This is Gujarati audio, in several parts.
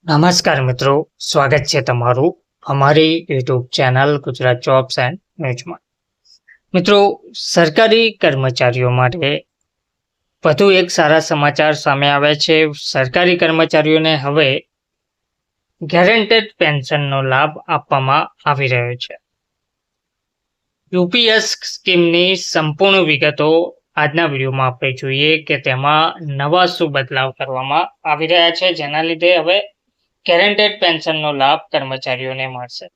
નમસ્કાર મિત્રો, સ્વાગત છે તમારું અમારી YouTube channel Gujarat jobs and ન્યૂઝમાં. મિત્રો, સરકારી કર્મચારીઓ માટે વધુ એક સારા સમાચાર સામે આવ્યા છે. સરકારી કર્મચારીઓને હવે ગેરંટેડ પેન્શનનો લાભ આપવામાં આવી રહ્યો છે. યુપીએસ સ્કીમની સંપૂર્ણ વિગતો આજના વિડીયોમાં આપણે જોઈએ કે તેમાં નવા શું બદલાવ કરવામાં આવી રહ્યા છે, જેના લીધે હવે ગેરંટેડ પેન્શનનો લાભ કર્મચારીઓને મળશે.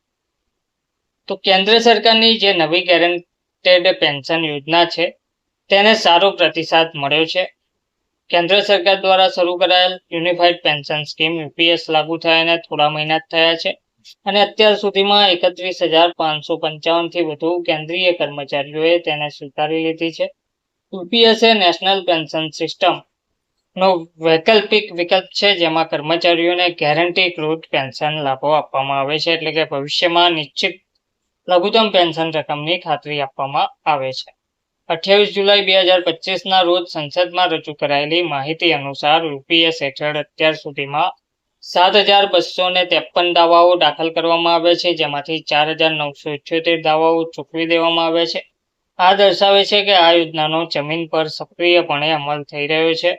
તો કેન્દ્ર સરકારની જે નવી ગેરંટેડ પેન્શન યોજના છે તેને સારો પ્રતિસાદ મળ્યો છે. કેન્દ્ર સરકાર દ્વારા શરૂ કરાયેલ યુનિફાઈડ પેન્શન સ્કીમ યુપીએસ લાગુ થયાને થોડા મહિના જ થયા છે અને અત્યાર સુધીમાં 31,555 થી વધુ કેન્દ્રીય કર્મચારીઓએ તેને સ્વીકારી લીધી છે. યુપીએસ એ નેશનલ પેન્શન સિસ્ટમ નો વૈકલ્પિક વિકલ્પ છે, જેમાં કર્મચારીઓને ગેરંટીકૃત પેન્શન લાભો આપવામાં આવે છે, એટલે કે ભવિષ્યમાં નિશ્ચિત લઘુત્તમ પેન્શન રકમની ખાતરી આપવામાં આવે છે. 28 જુલાઈ 2025ના રોજ સંસદમાં રજૂ કરાયેલી માહિતી અનુસાર યુપીએસ હેઠળ અત્યાર સુધીમાં 7,253 દાવાઓ દાખલ કરવામાં આવે છે, જેમાંથી 4,978 દાવાઓ ચૂકવી દેવામાં આવે છે. આ દર્શાવે છે કે આ યોજનાનો જમીન પર સક્રિયપણે અમલ થઈ રહ્યો છે.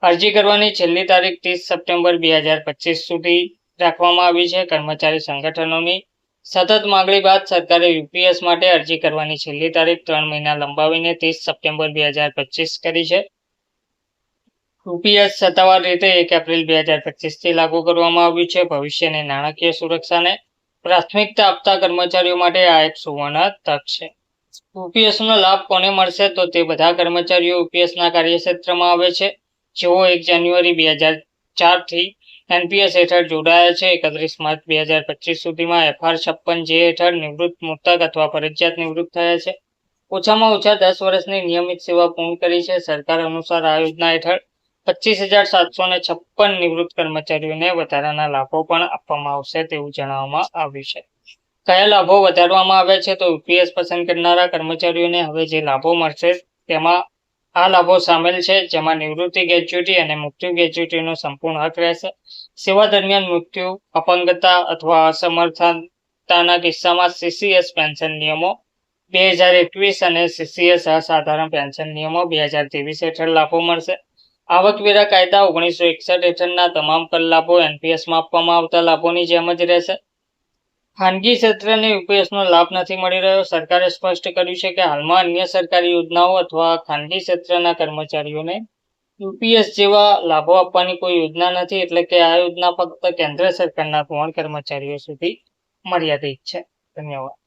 અરજી કરવાની છેલ્લી તારીખ 30 સપ્ટેમ્બર 2025 સુધી રાખવામાં આવી છે. કર્મચારી સંગઠનોની સતત માંગણી બાદ સરકારે યુપીએસ માટે અરજી કરવાની છેલ્લી તારીખ 3 મહિના લંબાવીને 30 સપ્ટેમ્બર 2025 કરી છે. યુપીએસ સત્તાવાર રીતે 1 એપ્રિલ 2025 થી લાગુ કરવામાં આવ્યું છે. ભવિષ્યની નાણાકીય સુરક્ષાને પ્રાથમિકતા આપતા કર્મચારીઓ માટે આ એક સુવર્ણ તક છે. યુપીએસનો લાભ કોને મળશે? તો તે બધા કર્મચારીઓ યુપીએસના કાર્યક્ષેત્રમાં આવે છે જેઓ 1 જાન્યુઆરી 2004 થી એનપીએસ હેઠળ જોડાયા છે. 31 માર્ચ 2025 સુધીમાં FR56 જે હેઠળ નિવૃત્ત મૃતક અથવા ફરજિયાત નિવૃત્ત થયા છે. ઓછામાં ઓછા 10 વર્ષની નિયમિત સેવા પૂર્ણ કરી છે. સરકાર અનુસાર આ યોજના હેઠળ 25,756 નિવૃત્ત કર્મચારીઓને વધારાના લાભો પણ આપવામાં આવશે તેવું જણાવવામાં આવ્યું છે. કયા લાભો વધારવામાં આવ્યા છે? તો યુપીએસ પસંદ કરનારા કર્મચારીઓને હવે જે લાભો મળશે તેમાં આ લાભો સામેલ છે, જેમાં નિવૃત્તિ ગ્રેચ્યુટી અને મૃત્યુ ગ્રેચ્યુટીનો સંપૂર્ણ હક રહેશે. સેવા દરમિયાન મૃત્યુ, અપંગતા અથવા અસમર્થતાના કિસ્સામાં સીસીએસ પેન્શન નિયમો 2021 અને સીસીએસ અસાધારણ પેન્શન નિયમો 2023 હેઠળ લાભો મળશે. આવકવેરા કાયદા 1961 હેઠળના તમામ કર લાભો એનપીએસમાં આપવામાં આવતા લાભોની જેમ જ રહેશે. ખાનગી ક્ષેત્રને યુપીએસનો લાભ નથી મળી રહ્યો. સરકારે સ્પષ્ટ કર્યું છે કે હાલમાં અન્ય સરકારી યોજનાઓ અથવા ખાનગી ક્ષેત્રના કર્મચારીઓને યુપીએસ જેવા લાભો આપવાની કોઈ યોજના નથી, એટલે કે આ યોજના ફક્ત કેન્દ્ર સરકારના ગૌણ કર્મચારીઓ સુધી મર્યાદિત છે. ધન્યવાદ.